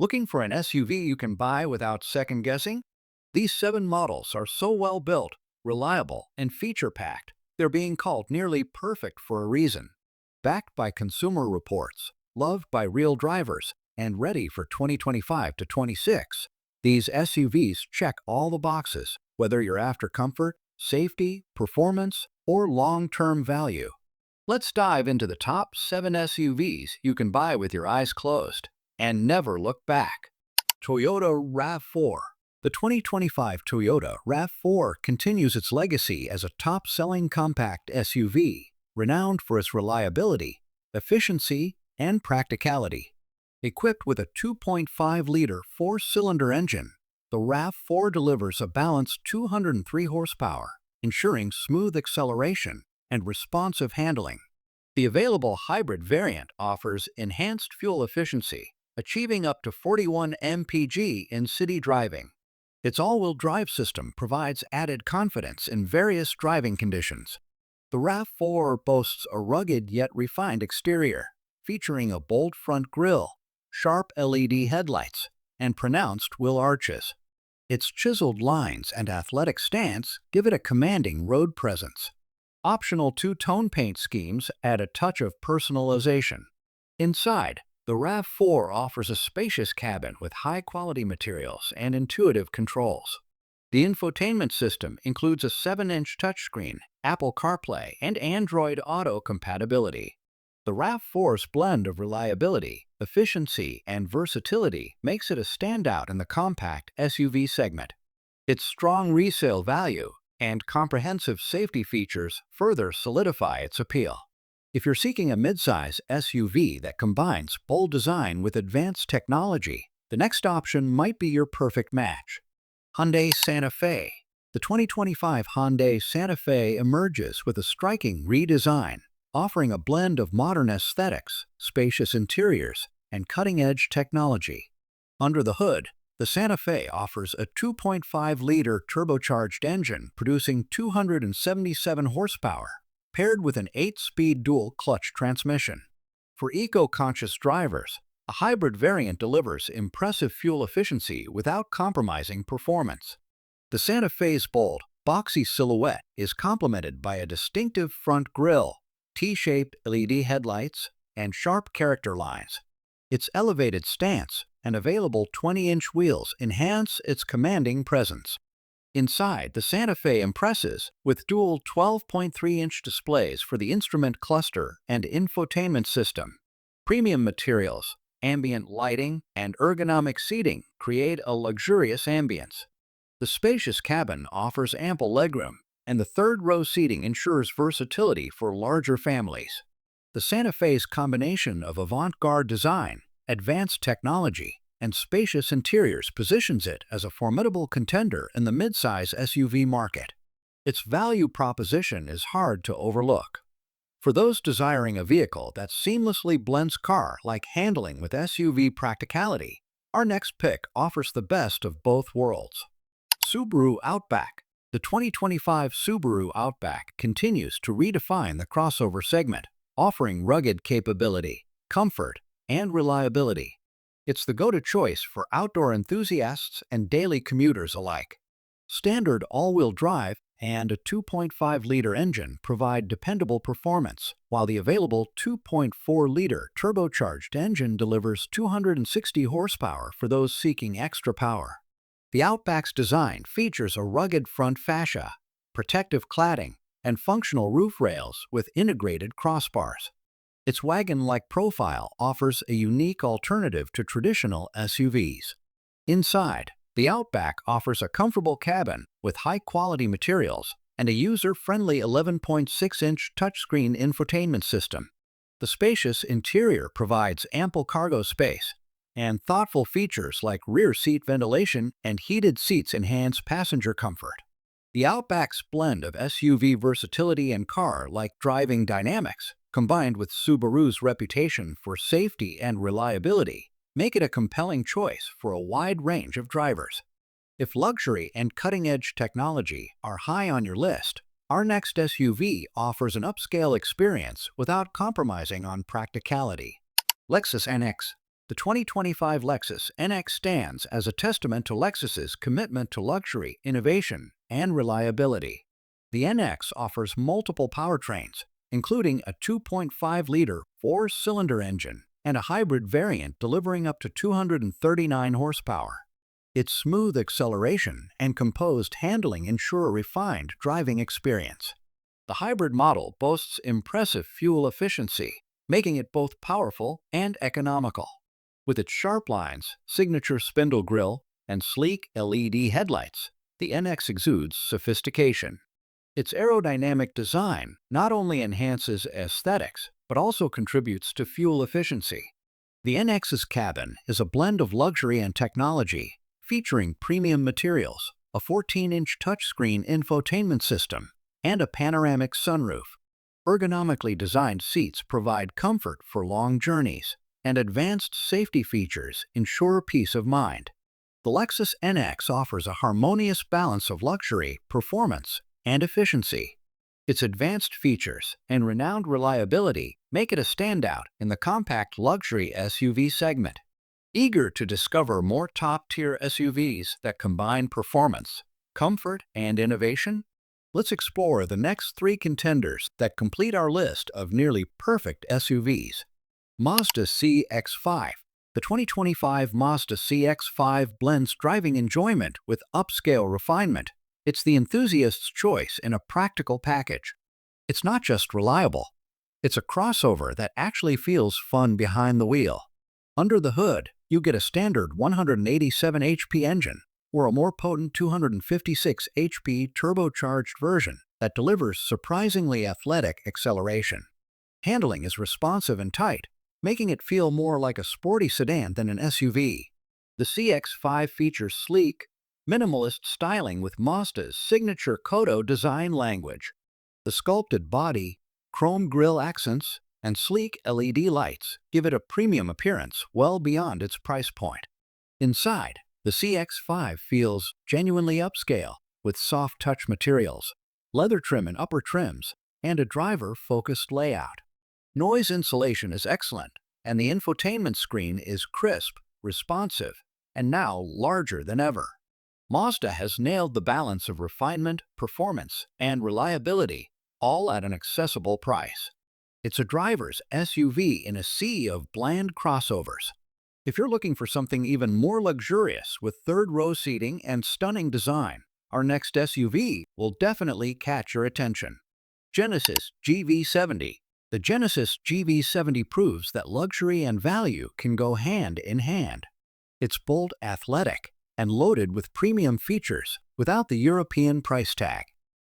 Looking for an SUV you can buy without second guessing? These 7 models are so well built, reliable, and feature-packed, they're being called nearly perfect for a reason. Backed by consumer reports, loved by real drivers, and ready for 2025 to 26, these SUVs check all the boxes, whether you're after comfort, safety, performance, or long-term value. Let's dive into the top 7 SUVs you can buy with your eyes closed and never look back. Toyota RAV4. The 2025 Toyota RAV4 continues its legacy as a top-selling compact SUV, renowned for its reliability, efficiency, and practicality. Equipped with a 2.5-liter four-cylinder engine, the RAV4 delivers a balanced 203 horsepower, ensuring smooth acceleration and responsive handling. The available hybrid variant offers enhanced fuel efficiency, achieving up to 41 mpg in city driving. Its all-wheel drive system provides added confidence in various driving conditions. The RAV4 boasts a rugged yet refined exterior, featuring a bold front grille, sharp LED headlights, and pronounced wheel arches. Its chiseled lines and athletic stance give it a commanding road presence. Optional two-tone paint schemes add a touch of personalization. Inside, the RAV4 offers a spacious cabin with high-quality materials and intuitive controls. The infotainment system includes a 7-inch touchscreen, Apple CarPlay, and Android Auto compatibility. The RAV4's blend of reliability, efficiency, and versatility makes it a standout in the compact SUV segment. Its strong resale value and comprehensive safety features further solidify its appeal. If you're seeking a midsize SUV that combines bold design with advanced technology, the next option might be your perfect match. Hyundai Santa Fe. The 2025 Hyundai Santa Fe emerges with a striking redesign, offering a blend of modern aesthetics, spacious interiors, and cutting-edge technology. Under the hood, the Santa Fe offers a 2.5-liter turbocharged engine producing 277 horsepower, paired with an 8-speed dual-clutch transmission. For eco-conscious drivers, a hybrid variant delivers impressive fuel efficiency without compromising performance. The Santa Fe's bold, boxy silhouette is complemented by a distinctive front grille, T-shaped LED headlights, and sharp character lines. Its elevated stance and available 20-inch wheels enhance its commanding presence. Inside, the Santa Fe impresses with dual 12.3-inch displays for the instrument cluster and infotainment system. Premium materials, ambient lighting, and ergonomic seating create a luxurious ambience. The spacious cabin offers ample legroom, and the third-row seating ensures versatility for larger families. The Santa Fe's combination of avant-garde design, advanced technology, and spacious interiors positions it as a formidable contender in the midsize SUV market. Its value proposition is hard to overlook. For those desiring a vehicle that seamlessly blends car-like handling with SUV practicality, our next pick offers the best of both worlds. Subaru Outback. The 2025 Subaru Outback continues to redefine the crossover segment, offering rugged capability, comfort, and reliability. It's the go-to choice for outdoor enthusiasts and daily commuters alike. Standard all-wheel drive and a 2.5-liter engine provide dependable performance, while the available 2.4-liter turbocharged engine delivers 260 horsepower for those seeking extra power. The Outback's design features a rugged front fascia, protective cladding, and functional roof rails with integrated crossbars. Its wagon-like profile offers a unique alternative to traditional SUVs. Inside, the Outback offers a comfortable cabin with high-quality materials and a user-friendly 11.6-inch touchscreen infotainment system. The spacious interior provides ample cargo space, and thoughtful features like rear seat ventilation and heated seats enhance passenger comfort. The Outback's blend of SUV versatility and car-like driving dynamics, combined with Subaru's reputation for safety and reliability, make it a compelling choice for a wide range of drivers. If luxury and cutting-edge technology are high on your list, our next SUV offers an upscale experience without compromising on practicality. Lexus NX. The 2025 Lexus NX stands as a testament to Lexus's commitment to luxury, innovation, and reliability. The NX offers multiple powertrains, including a 2.5-liter four-cylinder engine and a hybrid variant delivering up to 239 horsepower. Its smooth acceleration and composed handling ensure a refined driving experience. The hybrid model boasts impressive fuel efficiency, making it both powerful and economical. With its sharp lines, signature spindle grille, and sleek LED headlights, the NX exudes sophistication. Its aerodynamic design not only enhances aesthetics, but also contributes to fuel efficiency. The NX's cabin is a blend of luxury and technology, featuring premium materials, a 14-inch touchscreen infotainment system, and a panoramic sunroof. Ergonomically designed seats provide comfort for long journeys, and advanced safety features ensure peace of mind. The Lexus NX offers a harmonious balance of luxury, performance, and efficiency. Its advanced features and renowned reliability make it a standout in the compact luxury SUV segment. Eager to discover more top-tier SUVs that combine performance, comfort, and innovation? Let's explore the next three contenders that complete our list of nearly perfect SUVs. Mazda CX5. The 2025 Mazda CX5 blends driving enjoyment with upscale refinement. It's the enthusiast's choice in a practical package. It's not just reliable. It's a crossover that actually feels fun behind the wheel. Under the hood, you get a standard 187 HP engine or a more potent 256 HP turbocharged version that delivers surprisingly athletic acceleration. Handling is responsive and tight, making it feel more like a sporty sedan than an SUV. The CX5 features sleek, minimalist styling with Mazda's signature Kodo design language. The sculpted body, chrome grille accents, and sleek LED lights give it a premium appearance well beyond its price point. Inside, the CX5 feels genuinely upscale with soft touch materials, leather trim in upper trims, and a driver-focused layout. Noise insulation is excellent, and the infotainment screen is crisp, responsive, and now larger than ever. Mazda has nailed the balance of refinement, performance, and reliability, all at an accessible price. It's a driver's SUV in a sea of bland crossovers. If you're looking for something even more luxurious with third-row seating and stunning design, our next SUV will definitely catch your attention. Genesis GV70. The Genesis GV70 proves that luxury and value can go hand in hand. It's bold, athletic, and loaded with premium features without the European price tag.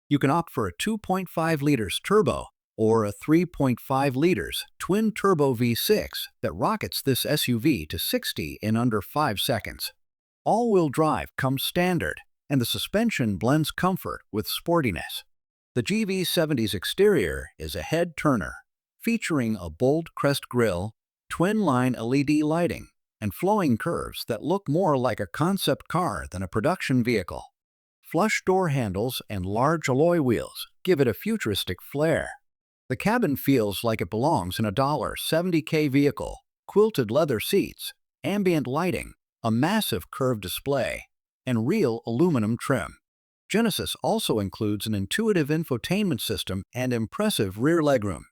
You can opt for a 2.5 liters turbo or a 3.5 liters twin-turbo V6 that rockets this SUV to 60 in under 5 seconds. All-wheel drive comes standard, and the suspension blends comfort with sportiness. The GV70's exterior is a head-turner, featuring a bold crest grille, twin-line LED lighting, and flowing curves that look more like a concept car than a production vehicle. Flush door handles and large alloy wheels give it a futuristic flair. The cabin feels like it belongs in a $70K vehicle, quilted leather seats, ambient lighting, a massive curved display, and real aluminum trim. Genesis also includes an intuitive infotainment system and impressive rear legroom.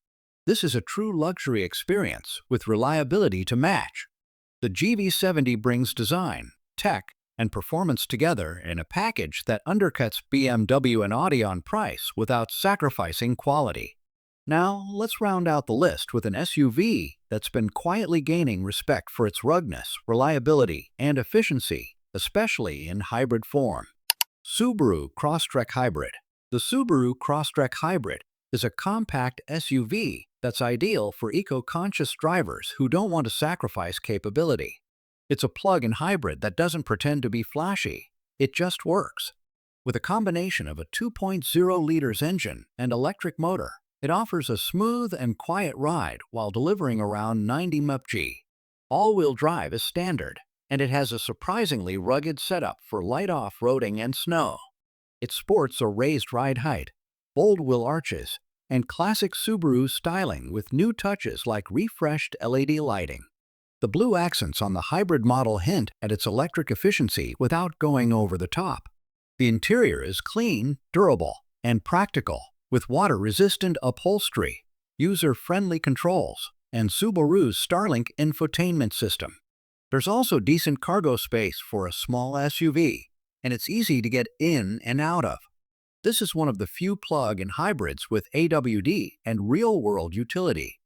This is a true luxury experience with reliability to match. The GV70 brings design, tech, and performance together in a package that undercuts BMW and Audi on price without sacrificing quality. Now, let's round out the list with an SUV that's been quietly gaining respect for its ruggedness, reliability, and efficiency, especially in hybrid form. Subaru Crosstrek Hybrid. The Subaru Crosstrek Hybrid is a compact SUV that's ideal for eco-conscious drivers who don't want to sacrifice capability. It's a plug-in hybrid that doesn't pretend to be flashy. It just works. With a combination of a 2.0 liters engine and electric motor, it offers a smooth and quiet ride while delivering around 90 mpg. All-wheel drive is standard, and it has a surprisingly rugged setup for light off-roading and snow. It sports a raised ride height, bold wheel arches, and classic Subaru styling with new touches like refreshed LED lighting. The blue accents on the hybrid model hint at its electric efficiency without going over the top. The interior is clean, durable, and practical, with water-resistant upholstery, user-friendly controls, and Subaru's Starlink infotainment system. There's also decent cargo space for a small SUV, and it's easy to get in and out of. This is one of the few plug-in hybrids with AWD and real-world utility.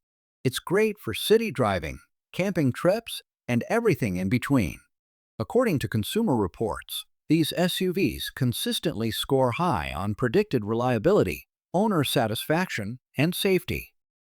It's great for city driving, camping trips, and everything in between. According to Consumer Reports, these SUVs consistently score high on predicted reliability, owner satisfaction, and safety.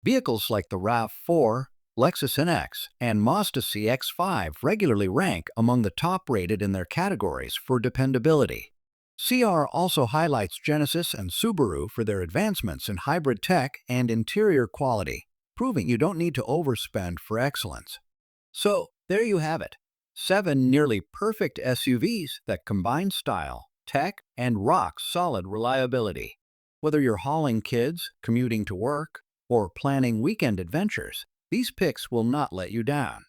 Vehicles like the RAV4, Lexus NX, and Mazda CX5 regularly rank among the top-rated in their categories for dependability. CR also highlights Genesis and Subaru for their advancements in hybrid tech and interior quality, proving you don't need to overspend for excellence. So, there you have it. 7 nearly perfect SUVs that combine style, tech, and rock-solid reliability. Whether you're hauling kids, commuting to work, or planning weekend adventures, these picks will not let you down.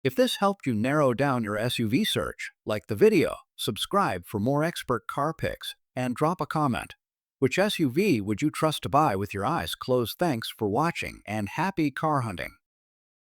If this helped you narrow down your SUV search, like the video, subscribe for more expert car picks, and drop a comment. Which SUV would you trust to buy with your eyes closed? Thanks for watching and happy car hunting.